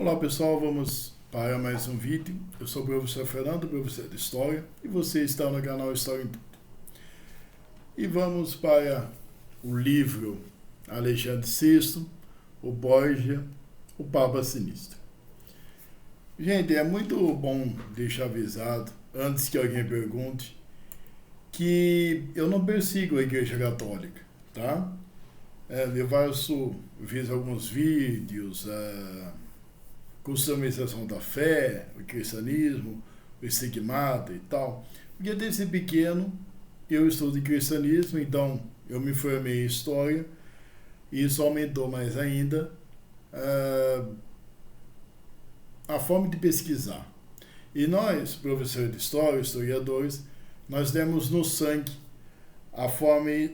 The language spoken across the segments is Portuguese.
Olá pessoal, vamos para mais um vídeo. Eu sou o professor Fernando, professor de História, e você está no canal História em Tudo. E vamos para o livro Alexandre VI, o Borgia, o Papa Sinistro. Gente, é muito bom deixar avisado, antes que alguém pergunte, que eu não persigo a Igreja Católica, tá? Eu fiz alguns vídeos, customização da fé, o cristianismo, o estigmata e tal. Porque desde pequeno eu estudo cristianismo, então eu me formei em história, e isso aumentou mais ainda a forma de pesquisar. E nós, professores de história, historiadores, nós demos no sangue a forma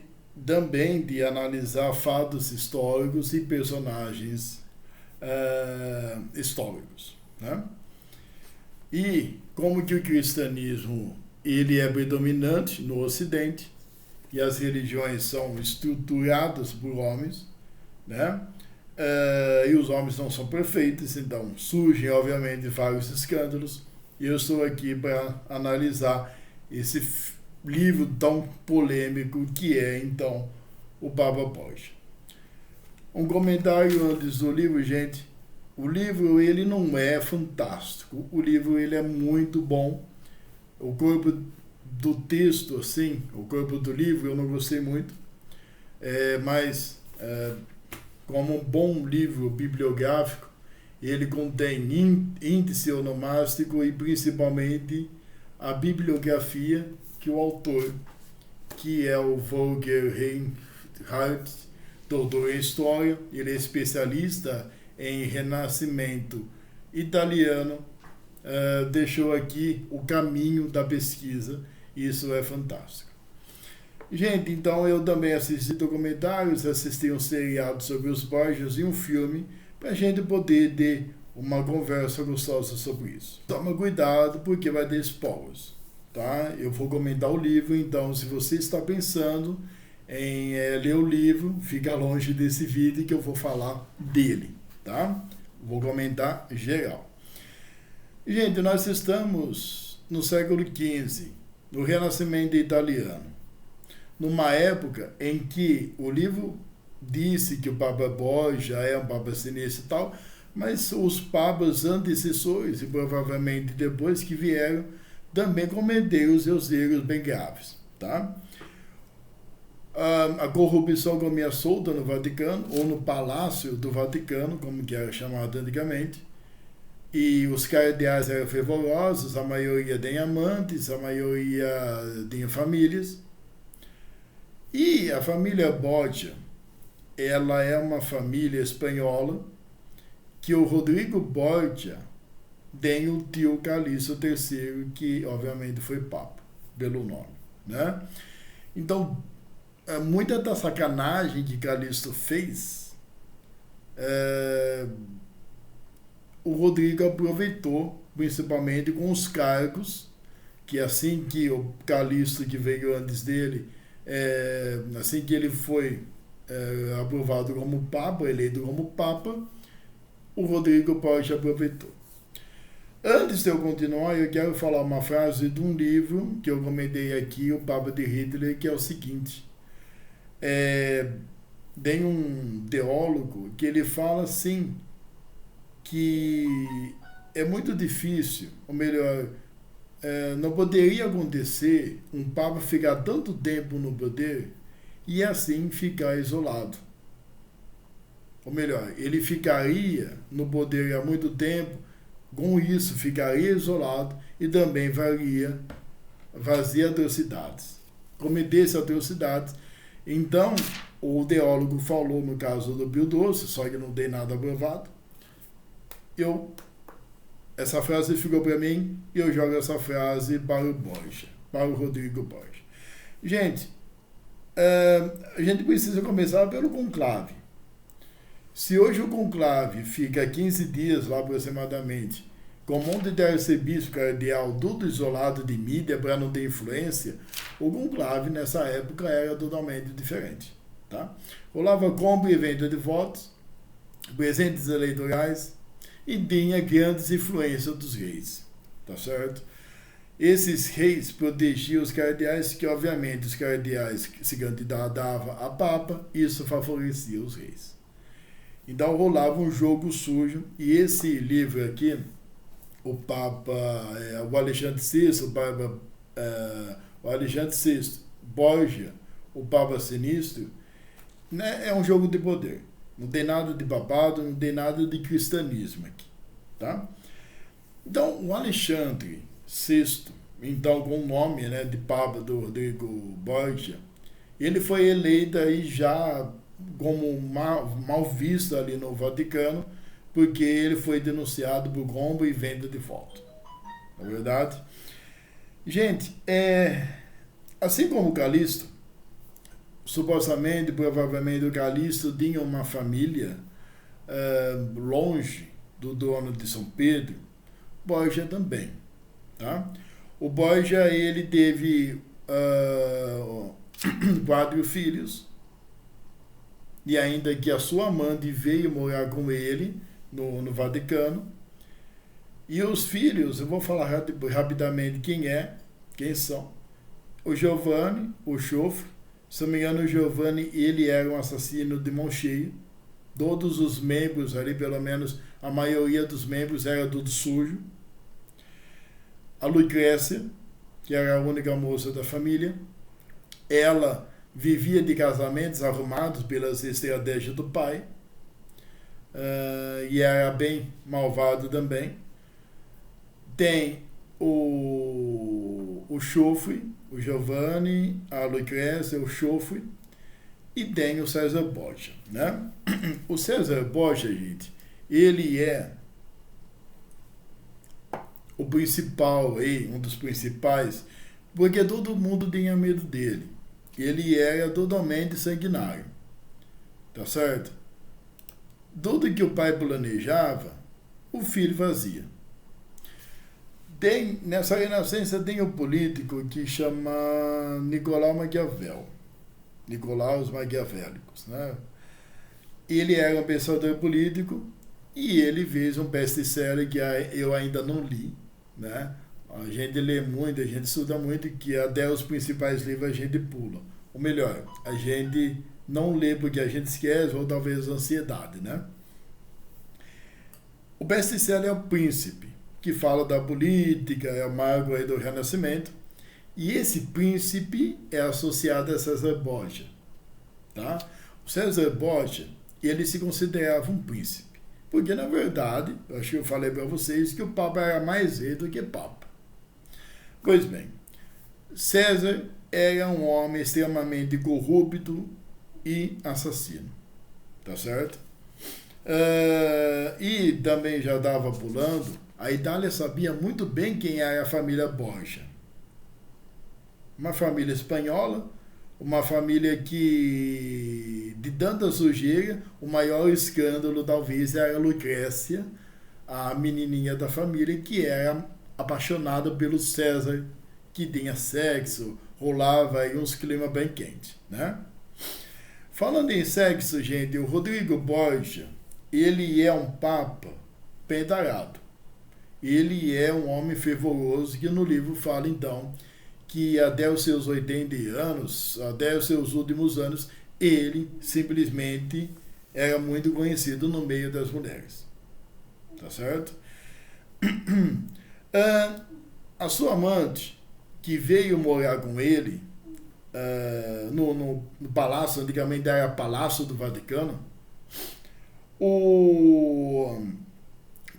também de analisar fatos históricos e personagens históricos, né? E como que o cristianismo ele é predominante no Ocidente e as religiões são estruturadas por homens, né? E os homens não são perfeitos, então surgem obviamente vários escândalos, e eu estou aqui para analisar esse livro tão polêmico que é então o Papa Borgia. Um comentário antes do livro, gente. O livro ele não é fantástico, o livro ele é muito bom. O corpo do texto, assim, o corpo do livro eu não gostei muito, mas como um bom livro bibliográfico, ele contém índice onomástico e principalmente a bibliografia que o autor, que é o Volker Reinhardt, doutor em História, ele é especialista em Renascimento italiano, deixou aqui o caminho da pesquisa, e isso é fantástico. Gente, então eu também assisti documentários, assisti um seriado sobre os Borgias e um filme, para a gente poder ter uma conversa gostosa sobre isso. Toma cuidado, porque vai ter spoilers, tá? Eu vou comentar o livro, então se você está pensando em ler o livro, fica longe desse vídeo que eu vou falar dele, tá? Vou comentar geral. Gente, nós estamos no século XV, no Renascimento italiano, numa época em que o livro disse que o Papa Borgia é um Papa sinistro e tal, mas os papas antecessores, e provavelmente depois que vieram, também cometeram os seus erros bem graves, tá? A corrupção comia solta no Vaticano, ou no Palácio do Vaticano, como que era chamado antigamente, e os cardeais eram fervorosos, a maioria tinha amantes, a maioria tinha famílias, e a família Borgia, ela é uma família espanhola, que o Rodrigo Borgia tem o tio Calixto III, que obviamente foi papa, pelo nome, né? Então, muita da sacanagem que Calixto fez, o Rodrigo aproveitou, principalmente com os cargos, que assim que o Calixto, que veio antes dele, assim que ele foi aprovado como papa, eleito como papa, o Rodrigo Borgia aproveitou. Antes de eu continuar, eu quero falar uma frase de um livro que eu comentei aqui, O Papa de Hitler, que é o seguinte: tem um teólogo que ele fala assim, que é muito difícil, ou melhor, não poderia acontecer um Papa ficar tanto tempo no poder e assim ficar isolado. Ou melhor, ele ficaria no poder há muito tempo, com isso ficaria isolado e também fazia atrocidades, cometesse atrocidades. Então, o teólogo falou no caso do Pio XII, só que não tem nada aprovado. Essa frase ficou para mim e eu jogo essa frase para o Borgia, para o Rodrigo Borgia. Gente, a gente precisa começar pelo conclave. Se hoje o conclave fica 15 dias lá aproximadamente, com um monte de arcebispo cardeal, tudo isolado de mídia para não ter influência, o conclave nessa época era totalmente diferente, tá? Rolava compra e venda de votos, presentes eleitorais, e tinha grandes influências dos reis, tá certo? Esses reis protegiam os cardeais, que obviamente os cardeais se candidatavam a papa, isso favorecia os reis. Então rolava um jogo sujo, e esse livro aqui, o Papa, o Alexandre VI, o Alexandre VI, Borgia, o Papa Sinistro, né, é um jogo de poder. Não tem nada de babado, não tem nada de cristianismo aqui, tá? Então, o Alexandre VI, então com o nome, né, de Papa do Rodrigo Borgia, ele foi eleito aí já como mal visto ali no Vaticano, porque ele foi denunciado por roubo e venda de voto. Não é verdade? Gente, assim como o Calixto, supostamente, provavelmente o Calixto tinha uma família longe do dono de São Pedro, Borgia também, tá? O Borgia, ele teve 4 filhos, e ainda que a sua amante veio morar com ele no Vaticano. E os filhos, eu vou falar rapidamente quem são. O Giovanni, o Chofre, se não me engano, o Giovanni, ele era um assassino de mão cheia. Todos os membros ali, pelo menos a maioria dos membros, era tudo sujo. A Lucrécia, que era a única moça da família, ela vivia de casamentos arrumados pelas estratégias do pai, e era bem malvado também. Tem o Chofre, o Giovanni, a Lucrécia, o Chofre, e tem o César Borgia, né? O César Borgia, gente, ele é o principal aí, um dos principais, porque todo mundo tinha medo dele. Ele era totalmente sanguinário, tá certo? Tudo que o pai planejava, o filho fazia. Nessa Renascença tem um político que chama Nicolau Maquiavel, Nicolaus Maquiavélicos, né? Ele era um pensador político e ele fez um best-seller que eu ainda não li, né? A gente lê muito, a gente estuda muito, que até os principais livros a gente pula. Ou melhor, a gente não lê porque a gente esquece, ou talvez ansiedade, né? O best-seller é O Príncipe, que fala da política, é o mago aí do Renascimento. E esse príncipe é associado a César Borgia, tá? O César Borgia, ele se considerava um príncipe. Porque, na verdade, eu acho que eu falei para vocês que o Papa era mais rei do que Papa. Pois bem, César era um homem extremamente corrupto e assassino, tá certo? E também já estava pulando, a Itália sabia muito bem quem era a família Borgia. Uma família espanhola, uma família que, de tanta sujeira, o maior escândalo talvez era a Lucrécia, a menininha da família, que era apaixonada pelo César, que tinha sexo, rolava aí uns climas bem quentes, né? Falando em sexo, gente, o Rodrigo Borgia, ele é um papa pentarado. Ele é um homem fervoroso, que no livro fala, então, que até os seus 80 anos, até os seus últimos anos, ele simplesmente era muito conhecido no meio das mulheres. Tá certo? A sua amante, que veio morar com ele no palácio, antigamente era Palácio do Vaticano,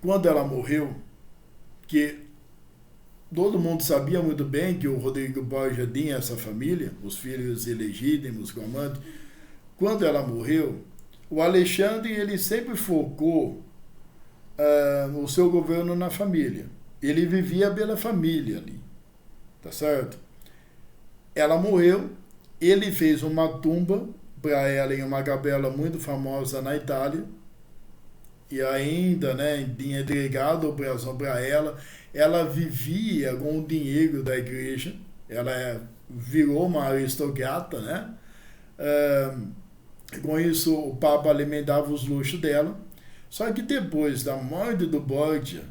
quando ela morreu, que todo mundo sabia muito bem que o Rodrigo Borgia tinha essa família, os filhos ilegítimos com a amante. Quando ela morreu, o Alexandre, ele sempre focou o seu governo na família. Ele vivia pela família ali, tá certo? Ela morreu, ele fez uma tumba para ela em uma capela muito famosa na Itália, e ainda, né, tinha entregado o brasão para ela. Ela vivia com o dinheiro da igreja, ela virou uma aristocrata, né? Com isso, o Papa alimentava os luxos dela. Só que depois da morte do Borgia,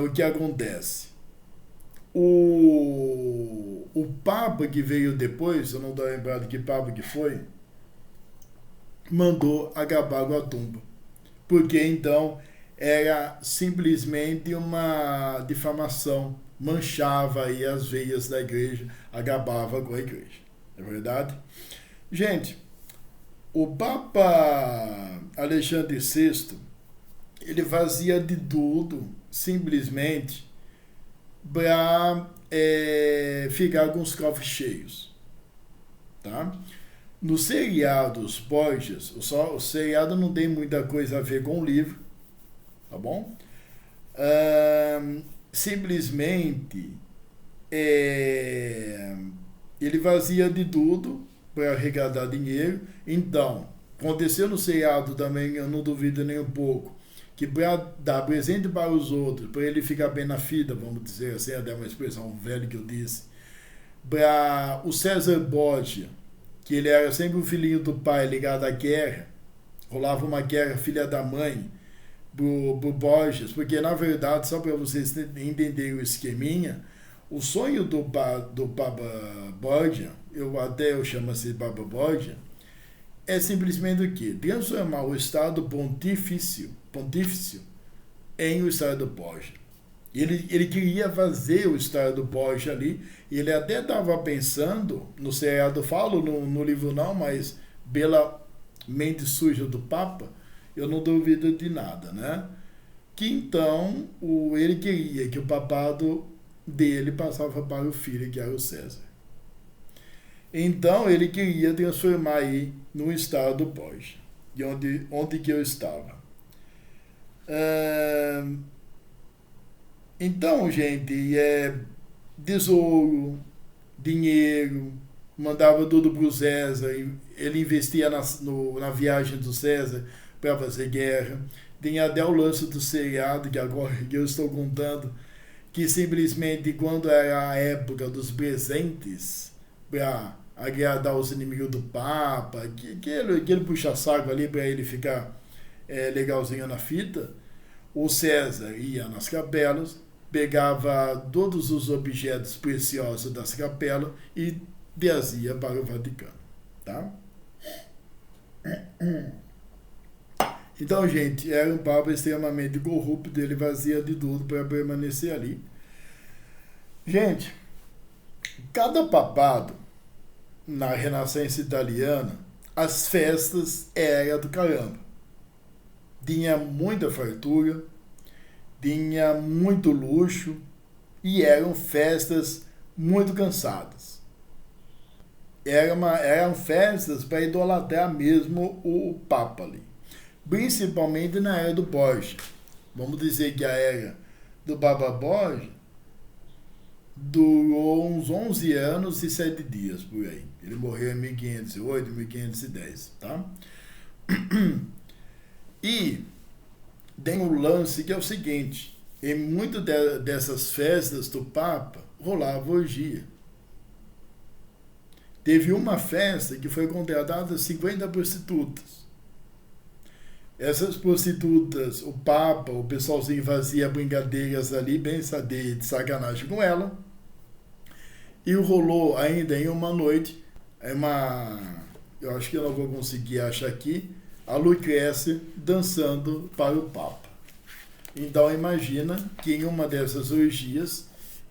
o que acontece? O Papa que veio depois, eu não estou lembrado que Papa que foi, mandou acabar com a tumba. Porque então era simplesmente uma difamação, manchava aí as veias da igreja, acabava com a igreja. É verdade? Gente, o Papa Alexandre VI, ele fazia de tudo, simplesmente, para ficar com os cofres cheios. Tá? Nos seriados Borgias, o seriado não tem muita coisa a ver com o livro, tá bom? Simplesmente ele fazia de tudo para arrecadar dinheiro. Então, aconteceu no seriado também, eu não duvido nem um pouco, que para dar presente para os outros, para ele ficar bem na fita, vamos dizer assim, até uma expressão velha que eu disse, para o César Borgia, que ele era sempre o filhinho do pai ligado à guerra, rolava uma guerra filha da mãe pro Borgias, porque na verdade, só para vocês entenderem o esqueminha, o sonho do Papa Borgia, eu chamo assim de Papa Borgia, é simplesmente o quê? Transformar o Estado pontifício em o Estado Borgia. Ele queria fazer o Estado Borgia ali, e ele até estava pensando, no seriado falo, no livro não, mas pela mente suja do Papa, eu não duvido de nada, né? Que então ele queria que o papado dele passava para o filho, que era o César. Então ele queria transformar aí no Estado Borgia, de onde que eu estava. Então, gente, tesouro, dinheiro, mandava tudo para o César, ele investia na viagem do César para fazer guerra. Tem até o lance do seriado, que agora que eu estou contando, que simplesmente quando era a época dos presentes para agradar os inimigos do Papa, aquele puxa-saco ali para ele ficar legalzinho na fita, o César ia nas capelas, pegava todos os objetos preciosos das capelas e trazia para o Vaticano, tá? Então, gente, era um Papa extremamente corrupto, ele fazia de tudo para permanecer ali. Gente, cada papado na Renascença italiana, as festas eram do caramba. Tinha muita fartura, tinha muito luxo e eram festas muito cansadas. Eram festas para idolatrar mesmo o Papa ali. Principalmente na era do Borgia. Vamos dizer que a era do Papa Borgia durou uns 11 anos e 7 dias por aí. Ele morreu em 1508, 1510, tá? E tem um lance que é o seguinte: em muitas dessas festas do Papa rolava orgia. Teve uma festa que foi contratada 50 prostitutas. Essas prostitutas, o Papa, o pessoalzinho fazia brincadeiras ali, bem de sacanagem com ela. E rolou ainda em uma noite, eu acho que eu não vou conseguir achar aqui, a Lucrécia dançando para o Papa. Então imagina que em uma dessas orgias,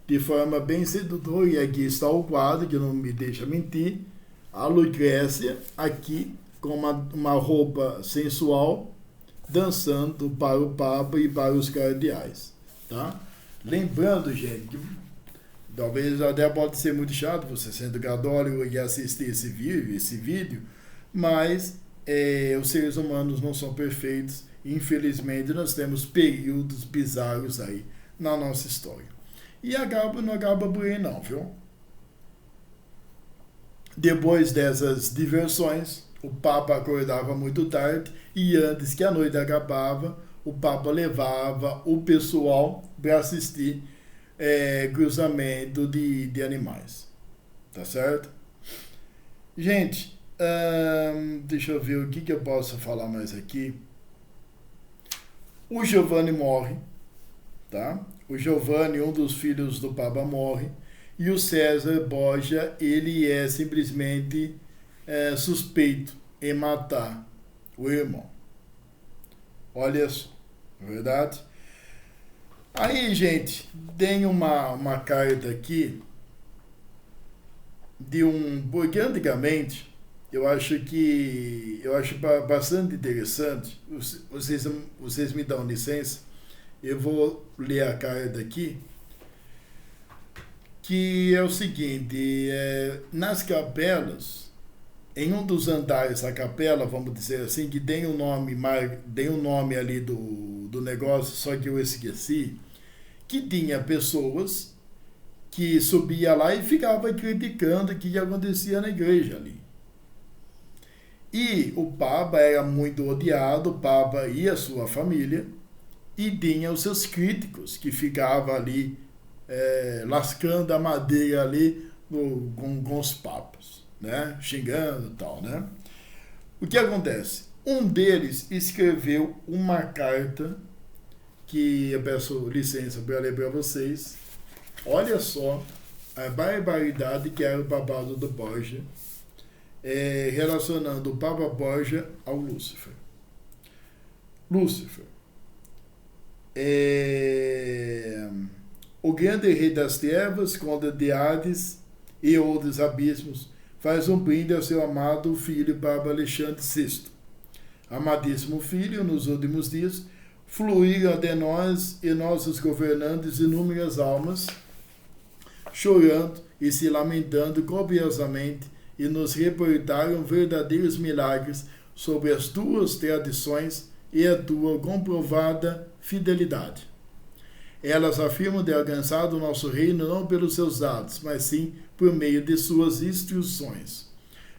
de forma bem sedutora, e aqui está o quadro, que não me deixa mentir, a Lucrécia aqui com uma roupa sensual, dançando para o Papa e para os cardeais, tá? Lembrando, gente, que talvez até pode ser muito chato você sendo católico e assistir esse vídeo, mas os seres humanos não são perfeitos. Infelizmente, nós temos períodos bizarros aí na nossa história. E não acaba por aí não, viu? Depois dessas diversões, o Papa acordava muito tarde e antes que a noite acabava, o Papa levava o pessoal para assistir cruzamento de animais. Tá certo? Gente, deixa eu ver o que eu posso falar mais aqui. O Giovanni morre, tá? O Giovanni, um dos filhos do Papa, morre. E o César Borgia, ele é simplesmente suspeito em matar o irmão. Olha só, verdade? Aí, gente, tem uma carta aqui de porque antigamente eu acho bastante interessante. Vocês me dão licença, eu vou ler a carta aqui, que é o seguinte: nas capelas, em um dos andares da capela, vamos dizer assim, que tem um nome ali do negócio, só que eu esqueci, que tinha pessoas que subia lá e ficava criticando o que acontecia na igreja ali. E o Papa era muito odiado, o Papa e a sua família, e tinha os seus críticos que ficavam ali lascando a madeira ali com os papas, né? Xingando e tal, né? O que acontece? Um deles escreveu uma carta que eu peço licença para ler para vocês. Olha só a barbaridade que era o papado do Borgia, relacionando o Papa Borgia ao Lúcifer. Lúcifer, o grande rei das trevas, contra de Hades e outros abismos, faz um brinde ao seu amado filho Papa Alexandre VI. Amadíssimo filho, nos últimos dias, fluíram de nós e nossos governantes inúmeras almas, chorando e se lamentando copiosamente, e nos reportaram verdadeiros milagres sobre as tuas tradições e a tua comprovada fidelidade. Elas afirmam ter alcançado o nosso reino não pelos seus atos, mas sim por meio de suas instruções.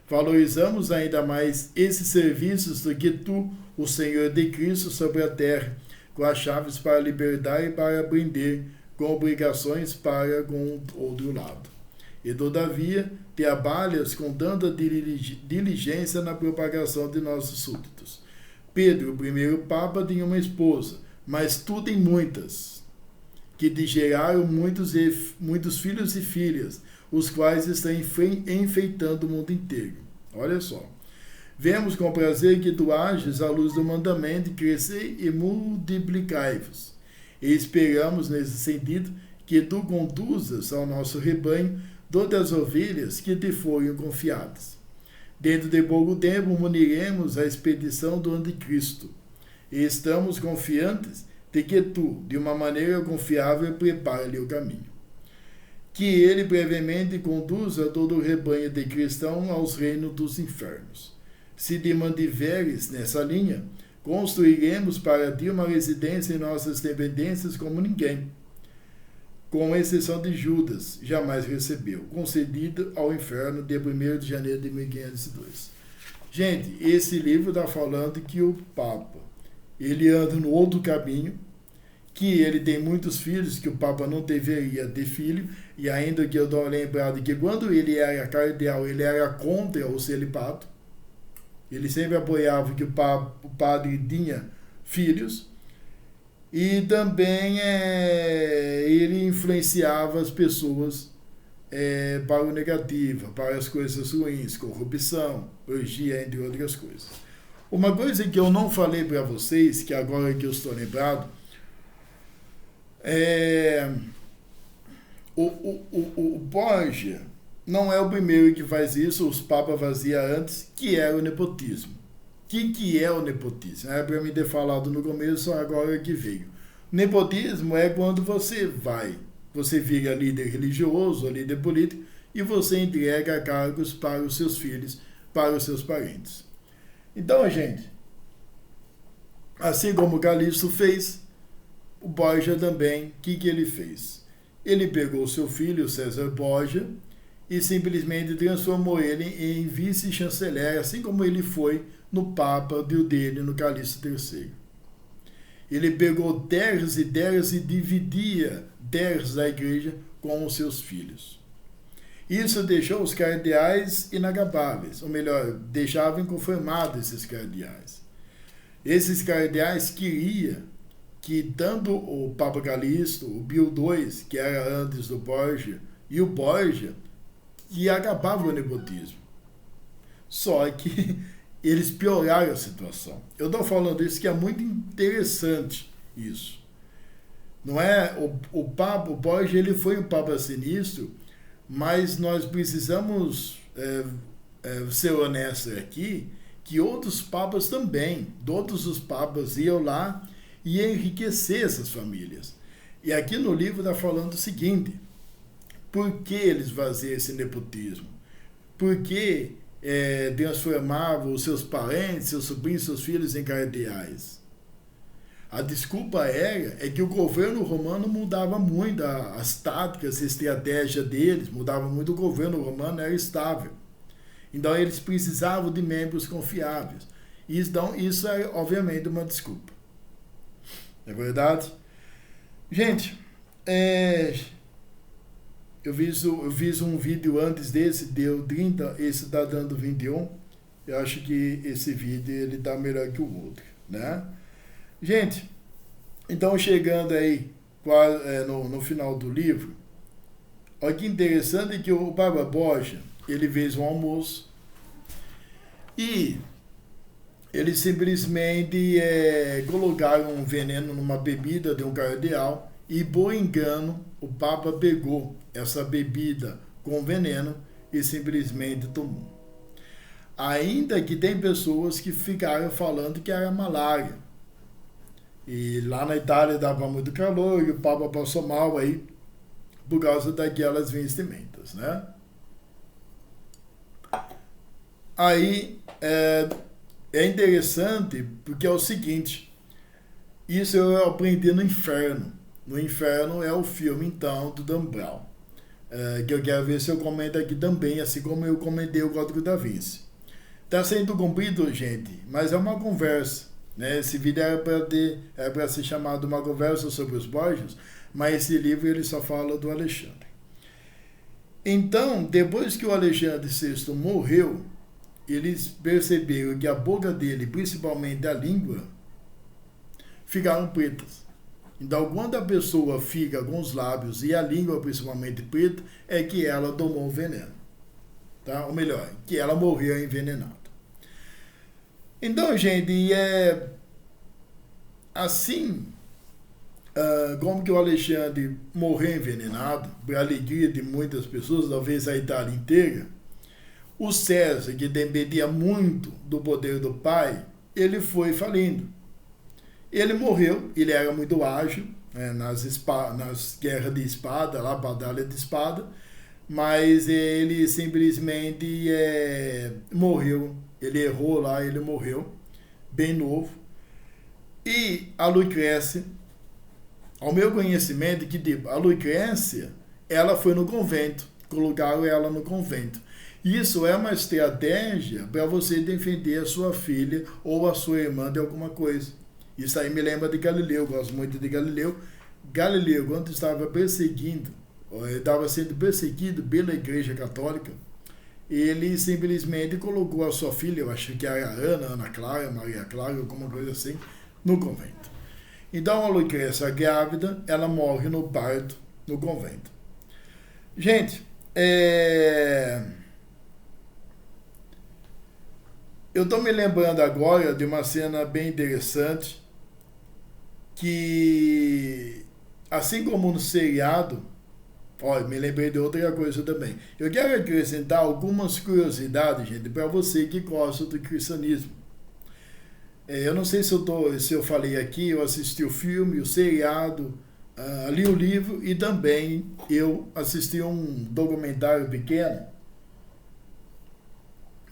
Valorizamos ainda mais esses serviços do que tu, o Senhor de Cristo, sobre a terra, com as chaves para libertar e para prender, com obrigações para com outro lado. E todavia, te abalhas com tanta diligência na propagação de nossos súditos. Pedro, o primeiro Papa, tinha uma esposa, mas tu tem muitas, que te geraram muitos filhos e filhas, os quais estão enfeitando o mundo inteiro. Olha só. Vemos com prazer que tu ages à luz do mandamento, crescei e multiplicai-vos. E esperamos, nesse sentido, que tu conduzas ao nosso rebanho todas as ovelhas que te foram confiadas. Dentro de pouco tempo, muniremos a expedição do Anticristo. E estamos confiantes de que tu, de uma maneira confiável, prepara-lhe o caminho. Que ele brevemente conduza todo o rebanho de cristãos aos reinos dos infernos. Se te mantiveres nessa linha, construiremos para ti uma residência em nossas dependências como ninguém, com exceção de Judas, jamais recebeu, concedido ao inferno de 1º de janeiro de 1502. Gente, esse livro está falando que o Papa, ele anda no outro caminho, que ele tem muitos filhos, que o Papa não deveria ter filho, e ainda que eu dou uma lembrada que quando ele era cardeal, ele era contra o celibato, ele sempre apoiava que o padre tinha filhos, e também ele influenciava as pessoas para o negativo, para as coisas ruins, corrupção, orgia, entre outras coisas. Uma coisa que eu não falei para vocês, que agora que eu estou lembrado, o Borgia não é o primeiro que faz isso, os papas faziam antes, que era o nepotismo. O que é o nepotismo? É para mim ter falado no começo, só agora que veio. Nepotismo é quando você vira líder religioso, líder político, e você entrega cargos para os seus filhos, para os seus parentes. Então, gente, assim como o Calixto fez, o Borgia também, o que ele fez? Ele pegou seu filho, César Borgia, e simplesmente transformou ele em vice-chanceler, assim como ele foi no Papa dele, no Calixto III. Ele pegou terras e terras e dividia terras da igreja com os seus filhos. Isso deixou os cardeais inacabáveis, ou melhor, deixava inconformados esses cardeais. Esses cardeais queriam que tanto o Papa Calixto, o Pio II, que era antes do Borgia, e o Borgia, que acabava o nepotismo. Só que eles pioraram a situação. Eu estou falando isso que é muito interessante isso. Não é o Papa, o Borgia, ele foi um Papa sinistro, mas nós precisamos ser honestos aqui, que outros papas também, todos os papas iam lá e enriquecer essas famílias. E aqui no livro está falando o seguinte: por que eles faziam esse nepotismo? Por que transformavam os seus parentes, seus sobrinhos, seus filhos em cardeais? A desculpa é que o governo romano mudava muito as táticas, a estratégia deles, mudava muito, o governo romano era estável. Então eles precisavam de membros confiáveis. Então isso é obviamente uma desculpa. É verdade? Gente, eu fiz um vídeo antes desse, deu 30, esse está dando 21. Eu acho que esse vídeo ele está melhor que o outro, né? Gente, então chegando aí no final do livro, olha que interessante que o Papa Borgia, ele fez um almoço e eles simplesmente colocaram um veneno numa bebida de um cardeal e, por engano, o Papa pegou essa bebida com veneno e simplesmente tomou. Ainda que tem pessoas que ficaram falando que era malária. E lá na Itália dava muito calor e o Papa passou mal aí por causa daquelas vestimentas, né? Aí é interessante porque é o seguinte, isso eu aprendi no Inferno. No Inferno é o filme, então, do Dan Brown, que eu quero ver se eu comento aqui também, assim como eu comentei o Código da Vinci. Está sendo cumprido, gente, mas é uma conversa, né? Esse vídeo era para ser chamado Uma Conversa sobre os Borgias, mas esse livro ele só fala do Alexandre. Então, depois que o Alexandre VI morreu, eles perceberam que a boca dele, principalmente a língua, ficaram pretas. Então, quando a pessoa fica com os lábios e a língua principalmente preta, é que ela tomou o veneno. Tá? Ou melhor, que ela morreu envenenada. Então, gente, assim, como que o Alexandre morreu envenenado, para a alegria de muitas pessoas, talvez a Itália inteira, o César, que dependia muito do poder do pai, ele foi falindo. Ele morreu, ele era muito ágil, nas guerras de espada, lá, batalha de espada, mas ele simplesmente morreu. Ele errou lá, ele morreu, bem novo. E a Lucrécia, ao meu conhecimento, a Lucrécia, ela foi no convento, colocaram ela no convento. Isso é uma estratégia para você defender a sua filha ou a sua irmã de alguma coisa. Isso aí me lembra de Galileu, eu gosto muito de Galileu. Galileu, quando estava sendo perseguido pela Igreja Católica, ele simplesmente colocou a sua filha, eu acho que era Ana Clara, Maria Clara, alguma coisa assim, no convento. Então a Lucrécia grávida, ela morre no parto, no convento. Gente, eu estou me lembrando agora de uma cena bem interessante, que, assim como no seriado, me lembrei de outra coisa também. Eu quero acrescentar algumas curiosidades, gente, para você que gosta do cristianismo. Eu não sei se eu falei aqui, eu assisti o filme, o seriado, li o livro e também eu assisti um documentário pequeno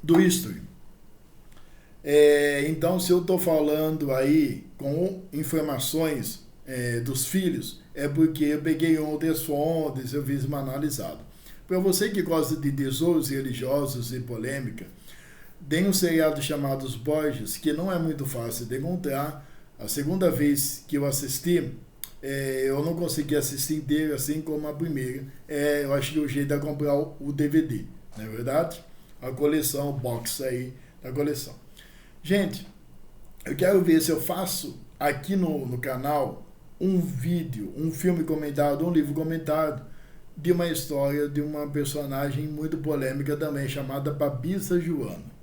do History. Então, se eu estou falando aí com informações dos filhos, é porque eu peguei outras fontes, eu fiz uma analisada. Para você que gosta de tesouros religiosos e polêmica, tem um seriado chamado Os Borgias, que não é muito fácil de encontrar. A segunda vez que eu assisti, eu não consegui assistir inteiro, assim como a primeira. Eu acho que o jeito é comprar o DVD, não é verdade? A coleção, o box aí da coleção. Gente, eu quero ver se eu faço aqui no canal um vídeo, um filme comentado, um livro comentado de uma história de uma personagem muito polêmica também, chamada Babissa Joana.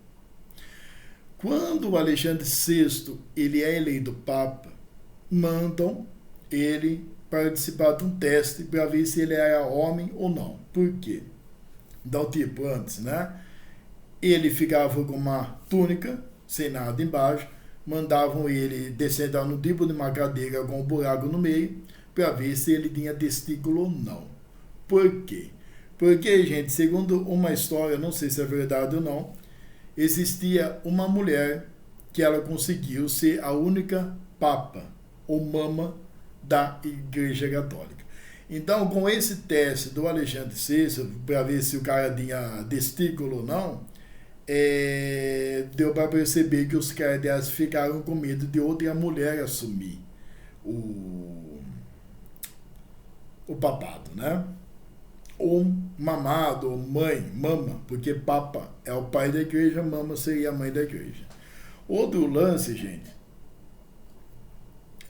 Quando o Alexandre VI ele é eleito Papa, mandam ele participar de um teste para ver se ele era homem ou não. Por quê? Então, tipo, antes, né? Ele ficava com uma túnica, sem nada embaixo, mandavam ele descendo no tipo de uma cadeira com um buraco no meio, para ver se ele tinha testículo ou não. Por quê? Porque, gente, segundo uma história, não sei se é verdade ou não, existia uma mulher que ela conseguiu ser a única papa ou mama da Igreja Católica. Então, com esse teste do Alexandre VI, para ver se o cara tinha testículo ou não, deu para perceber que os cardeais ficaram com medo de outra mulher assumir o papado, né? Ou mamado, ou mãe, mama, porque papa é o pai da igreja, mama seria a mãe da igreja. Outro lance, gente,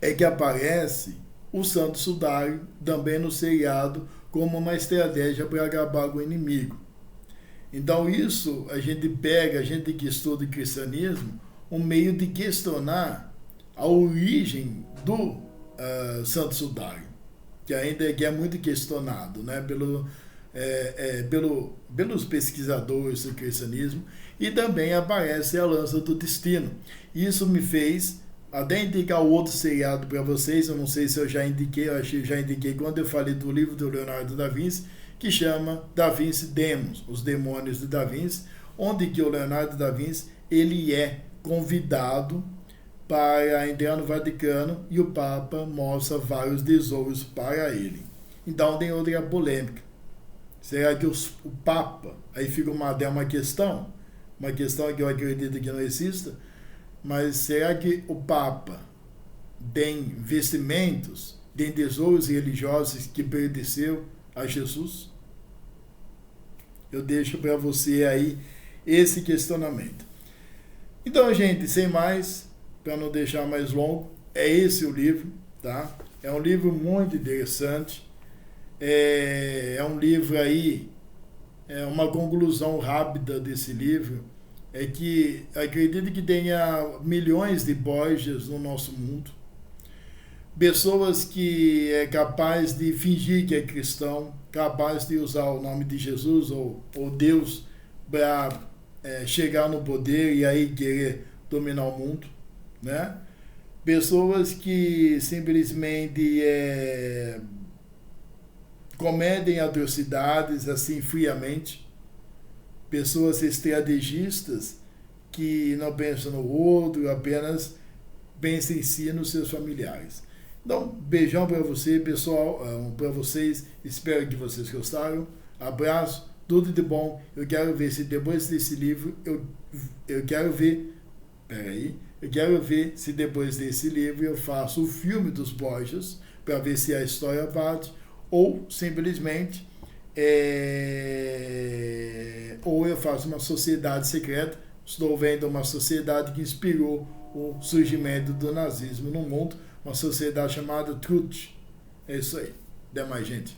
é que aparece o Santo Sudário também no seriado como uma estratégia para acabar com o inimigo. Então isso a gente que estuda o cristianismo, um meio de questionar a origem do Santo Sudário, que ainda é muito questionado, né, pelos pesquisadores do cristianismo, e também aparece a lança do destino. Isso me fez até indicar outro seriado para vocês, eu não sei se eu já indiquei, eu acho que eu já indiquei quando eu falei do livro do Leonardo da Vinci, que chama Da Vinci Demons, os demônios de Da Vinci, onde que o Leonardo da Vinci ele é convidado para entrar no Vaticano e o Papa mostra vários tesouros para ele. Então tem outra polêmica. Será que o Papa, aí fica uma questão que eu acredito que não exista, mas será que o Papa tem vestimentos, tem tesouros religiosos que pertenceu a Jesus? Eu deixo para você aí esse questionamento. Então, gente, sem mais, para não deixar mais longo, é esse o livro, tá? É um livro muito interessante. É um livro aí, uma conclusão rápida desse livro é que acredito que tenha milhões de Borgias no nosso mundo. Pessoas que é capaz de fingir que é cristão, capaz de usar o nome de Jesus ou Deus para chegar no poder e aí querer dominar o mundo, né? Pessoas que simplesmente cometem atrocidades assim friamente, pessoas estrategistas que não pensam no outro, apenas pensam em si e nos seus familiares. Então, beijão para você, pessoal, para vocês, espero que vocês gostaram, abraço, tudo de bom. Eu quero ver se depois desse livro, eu quero ver se depois desse livro eu faço o filme dos Borgias, para ver se a história bate, ou simplesmente ou eu faço uma sociedade secreta. Estou vendo uma sociedade que inspirou o surgimento do nazismo no mundo, uma sociedade chamada Truth. É isso aí. Até mais, gente.